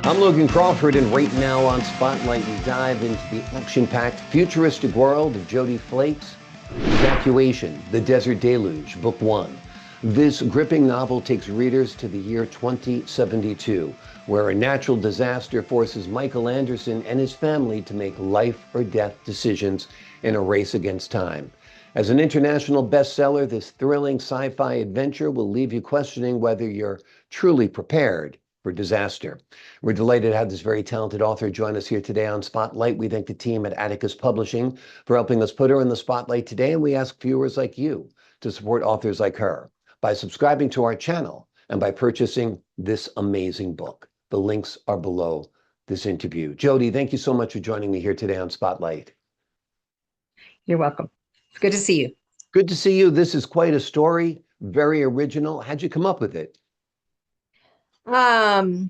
I'm Logan Crawford, and right now on Spotlight, we dive into the action-packed, futuristic world of Jodi Flake's Evacuation, The Desert Deluge, Book 1. This gripping novel takes readers to the year 2072, where a natural disaster forces Michael Anderson and his family to make life-or-death decisions in a race against time. As an international bestseller, this thrilling sci-fi adventure will leave you questioning whether you're truly prepared for disaster. We're delighted to have this very talented author join us here today on Spotlight. We thank the team at Atticus Publishing for helping us put her in the spotlight today, and we ask viewers like you to support authors like her by subscribing to our channel and by purchasing this amazing book. The links are below this interview. Jodi, thank you so much for joining me here today on Spotlight. You're welcome. It's good to see you. Good to see you. This is quite a story, very original. How'd you come up with it? I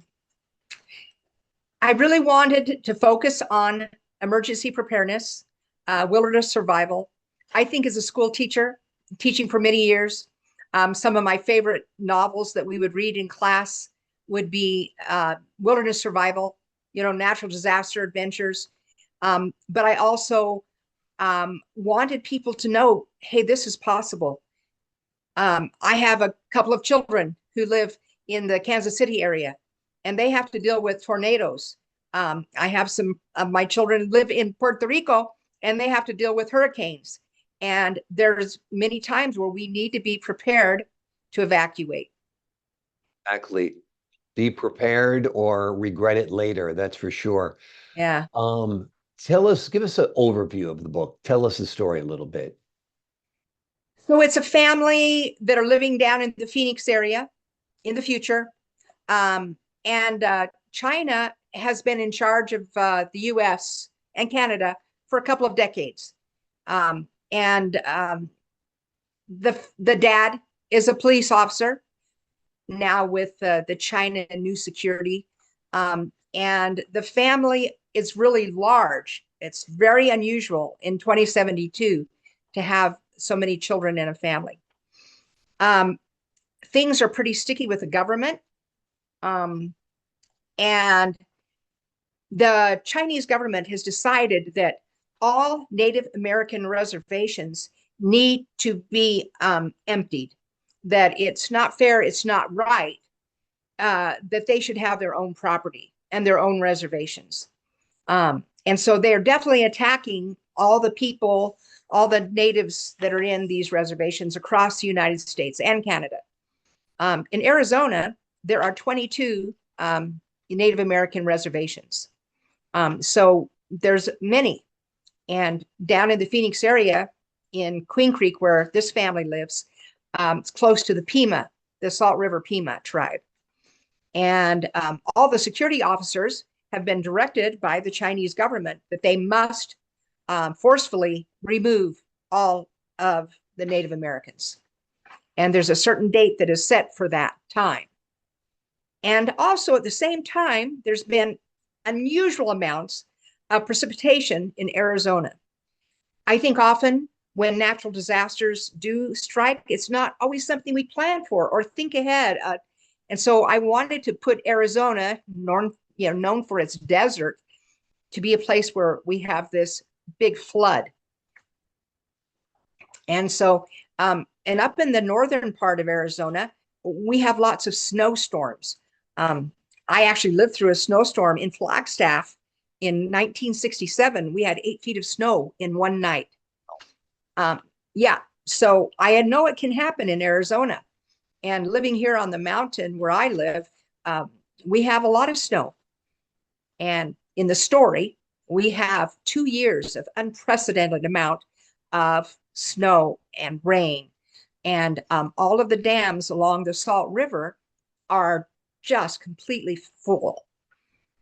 really wanted to focus on emergency preparedness, wilderness survival. I think as a school teacher, teaching for many years, some of my favorite novels that we would read in class would be wilderness survival, natural disaster adventures. But I also wanted people to know, hey, this is possible. I have a couple of children who live in the Kansas City area, and they have to deal with tornadoes. I have some of my children live in Puerto Rico, and they have to deal with hurricanes. And there's many times where we need to be prepared to evacuate. Exactly. Be prepared or regret it later, that's for sure. Yeah. Give us an overview of the book. Tell us the story a little bit. So it's a family that are living down in the Phoenix area in the future. And China has been in charge of the US and Canada for a couple of decades. The dad is a police officer now with the China New Security. And the family is really large. It's very unusual in 2072 to have so many children in a family. Things are pretty sticky with the government. And the Chinese government has decided that all Native American reservations need to be emptied, that it's not fair, it's not right, that they should have their own property and their own reservations. And so they're definitely attacking all the people, all the natives that are in these reservations across the United States and Canada. In Arizona, there are 22 Native American reservations. So there's many. And down in the Phoenix area, in Queen Creek, where this family lives, it's close to the Pima, the Salt River Pima tribe. And all the security officers have been directed by the Chinese government that they must forcefully remove all of the Native Americans. And there's a certain date that is set for that time. And also at the same time, there's been unusual amounts of precipitation in Arizona. I think often when natural disasters do strike, it's not always something we plan for or think ahead. And so I wanted to put Arizona, known for its desert, to be a place where we have this big flood. And so, and up in the northern part of Arizona, we have lots of snowstorms. I actually lived through a snowstorm in Flagstaff in 1967. We had 8 feet of snow in one night. Yeah, so I know it can happen in Arizona. And living here on the mountain where I live, we have a lot of snow. And in the story, we have 2 years of unprecedented amount of snow and rain. And all of the dams along the Salt River are just completely full.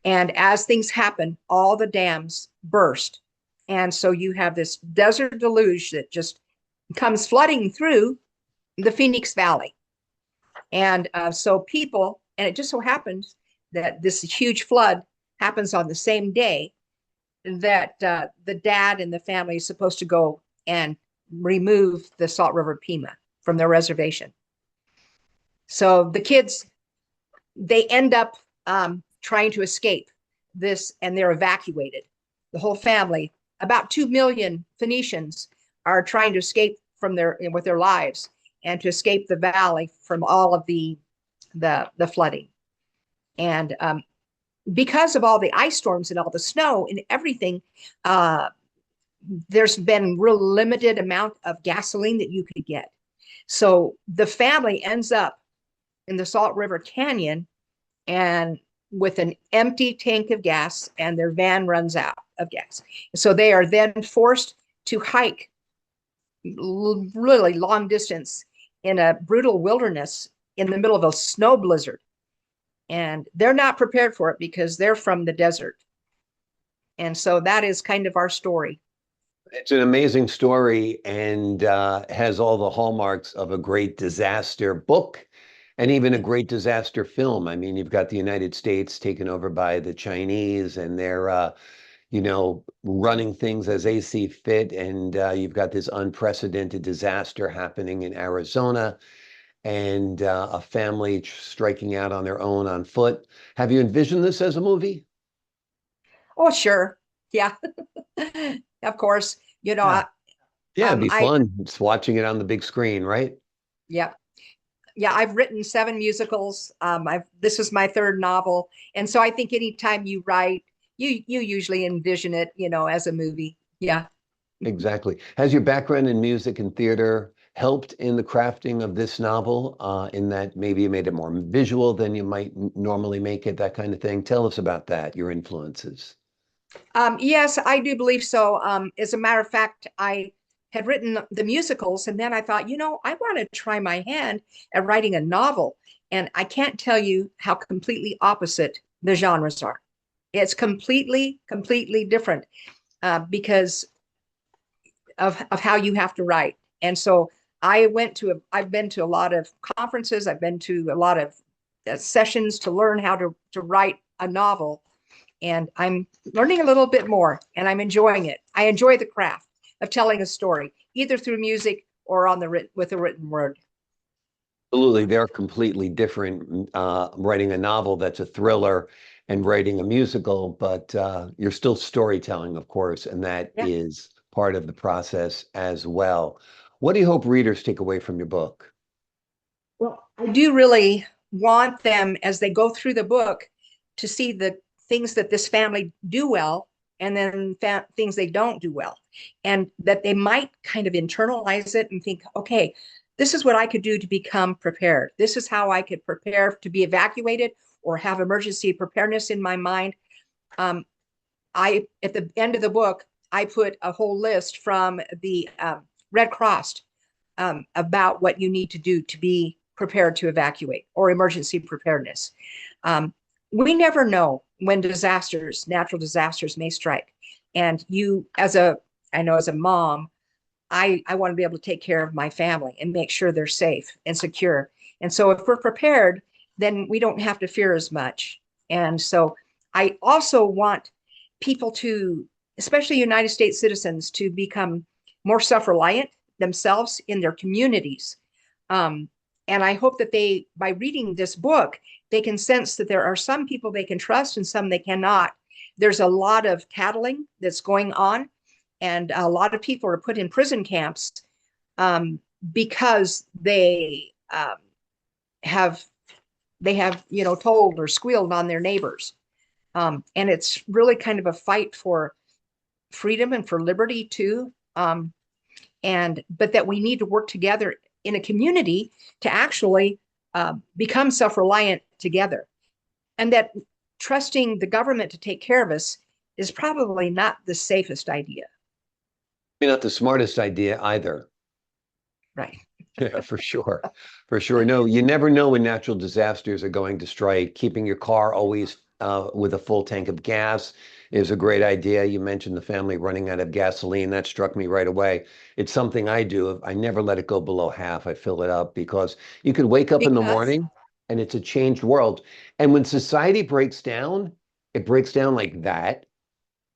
And as things happen, all the dams burst. And so you have this desert deluge that just comes flooding through the Phoenix Valley. And so people, and it just so happens that this huge flood happens on the same day that the dad and the family is supposed to go and remove the Salt River Pima from their reservation. So the kids, they end up trying to escape this, and they're evacuated. The whole family, about 2 million Phoenicians, are trying to escape from with their lives and to escape the valley from all of the flooding. And because of all the ice storms and all the snow and everything, there's been real limited amount of gasoline that you could get. So the family ends up in the Salt River Canyon and with an empty tank of gas, and their van runs out of gas. So they are then forced to hike really long distance in a brutal wilderness in the middle of a snow blizzard. And they're not prepared for it because they're from the desert. And so that is kind of our story. It's an amazing story and has all the hallmarks of a great disaster book and even a great disaster film. I mean, you've got the United States taken over by the Chinese, and they're, running things as they see fit. And you've got this unprecedented disaster happening in Arizona, and a family striking out on their own on foot. Have you envisioned this as a movie? Oh, sure. Yeah, of course. Yeah, it'd be I, fun. It's watching it on the big screen, right? yeah, yeah, I've written 7 musicals. This is my 3rd novel. And so I think anytime you write, you usually envision it, as a movie. Yeah. Exactly. Has your background in music and theater helped in the crafting of this novel, in that maybe you made it more visual than you might normally make it, that kind of thing? Tell us about that, your influences. Yes, I do believe so. As a matter of fact, I had written the musicals, and then I thought, I want to try my hand at writing a novel. And I can't tell you how completely opposite the genres are. It's completely, completely different because of how you have to write. And so I've been to a lot of conferences. I've been to a lot of sessions to learn how to write a novel. And I'm learning a little bit more, and I'm enjoying it. I enjoy the craft of telling a story, either through music or with a written word. Absolutely. They're completely different, writing a novel that's a thriller and writing a musical, but you're still storytelling, of course, and that Yeah. is part of the process as well. What do you hope readers take away from your book? Well, I do really want them, as they go through the book, to see the things that this family do well, and then things they don't do well, and that they might kind of internalize it and think, okay, this is what I could do to become prepared. This is how I could prepare to be evacuated or have emergency preparedness in my mind. At the end of the book, I put a whole list from the Red Cross about what you need to do to be prepared to evacuate or emergency preparedness. We never know when natural disasters may strike. And I know as a mom, I want to be able to take care of my family and make sure they're safe and secure. And so if we're prepared, then we don't have to fear as much. And so I also want people to, especially United States citizens, to become more self-reliant themselves in their communities. And I hope that by reading this book, they can sense that there are some people they can trust and some they cannot. There's a lot of tattling that's going on, and a lot of people are put in prison camps because they have told or squealed on their neighbors. And it's really kind of a fight for freedom and for liberty too. But that we need to work together in a community to actually become self-reliant together. And that trusting the government to take care of us is probably not the safest idea. Maybe not the smartest idea either. Right. Yeah, for sure. For sure. No, you never know when natural disasters are going to strike. Keeping your car always with a full tank of gas is a great idea. You mentioned the family running out of gasoline. That struck me right away. It's something I do. I never let it go below half. I fill it up because you could wake up in the Because morning and it's a changed world. And when society breaks down, it breaks down like that.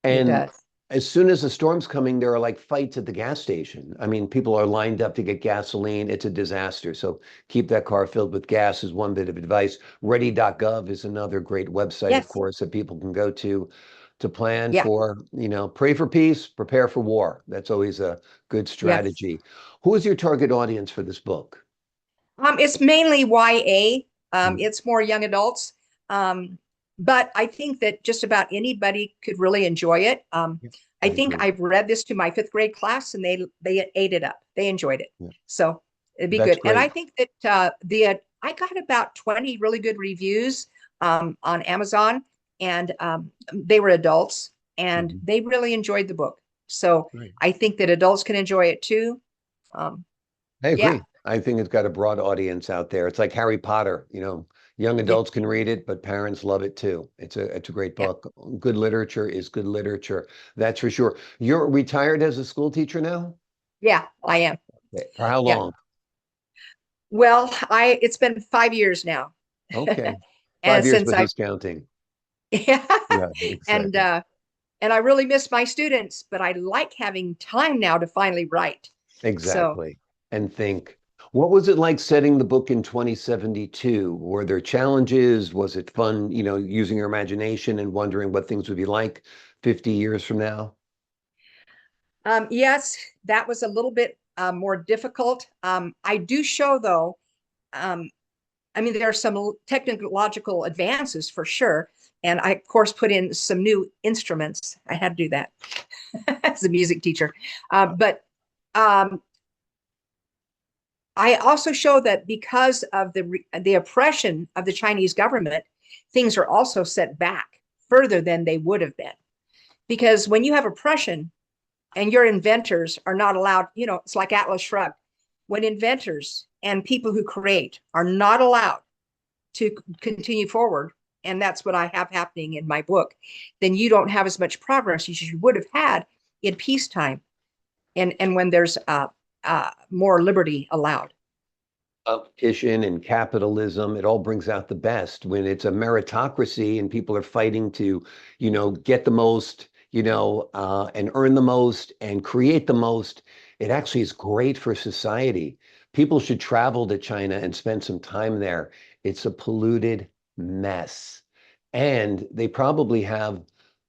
it And does. as soon as the storm's coming, there are like fights at the gas station. I mean, people are lined up to get gasoline. It's a disaster. So keep that car filled with gas is one bit of advice. Ready.gov is another great website, of Yes. course, that people can go to plan Yeah. for, pray for peace, prepare for war. That's always a good Yes. strategy. Who is your target audience for this book? It's mainly YA. Mhm. It's more young adults. But I think that just about anybody could really enjoy it. Yeah, I I think agree. I've read this to my fifth grade class, and they ate it up. They enjoyed it, Yeah, so it'd be that's good. And I great. think that the I got about 20 really good reviews on Amazon, and they were adults, and Mhm. they really enjoyed the book. So Great. I think that adults can enjoy it too. Um, I yeah, agree. I think it's got a broad audience out there. It's like Harry Potter, young yeah, adults can read it, but parents love it too. It's a great yeah. book. Good literature is good literature. That's for sure. You're retired as a school teacher now? Yeah, I am. Okay. For how Yeah. long? Well, I it's been 5 years now. Okay. And 5 years, since but I who's counting? yeah, Yeah, and exactly. I really miss my students, but I like having time now to finally write. So, Exactly. And think, what was it like setting the book in 2072? Were there challenges? Was it fun, using your imagination and wondering what things would be like 50 years from now? yes, that was a little bit more difficult. I do show though, um, I mean, there are some technological advances for sure. And I, of course, put in some new instruments. I had to do that as a music teacher. But um, I also show that because of the oppression of the Chinese government, things are also set back further than they would have been. Because when you have oppression and your inventors are not allowed, it's like Atlas Shrugged. When inventors and people who create are not allowed to continue forward, and that's what I have happening in my book, then you don't have as much progress as you would have had in peacetime and when there's more liberty allowed. Competition and capitalism, it all brings out the best when it's a meritocracy and people are fighting to, get the most, and earn the most and create the most. It actually is great for society. People should travel to China and spend some time there. It's a polluted mess. And they probably have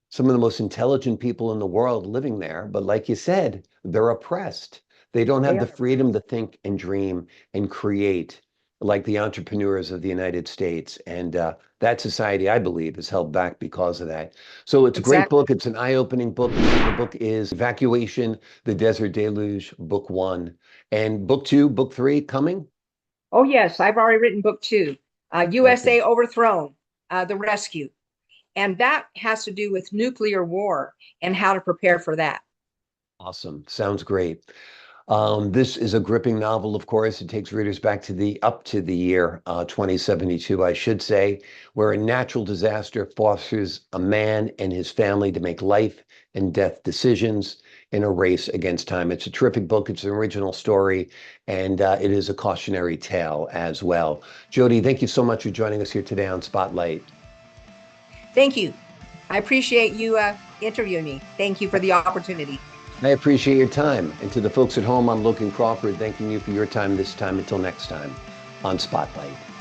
some of the most intelligent people in the world living there. But like you said, they're oppressed. They don't They have the are. freedom to think and dream and create like the entrepreneurs of the United States. And that society, I believe, is held back because of that. So it's a great Exactly. book. It's an eye-opening book. The name of the book is Evacuation, The Desert Deluge, Book One. And Book Two, Book Three coming? Oh, yes, I've already written book two, Okay. USA Overthrown, The Rescue. And that has to do with nuclear war and how to prepare for that. Awesome. Sounds great. This is a gripping novel, of course. It takes readers back to the up to the year 2072, I should say, where a natural disaster forces a man and his family to make life and death decisions in a race against time. It's a terrific book. It's an original story, and it is a cautionary tale as well. Jodi, thank you so much for joining us here today on Spotlight. Thank you. I appreciate you interviewing me. Thank you for the opportunity. I appreciate your time. And to the folks at home, I'm Logan Crawford, thanking you for your time this time. Until next time on Spotlight.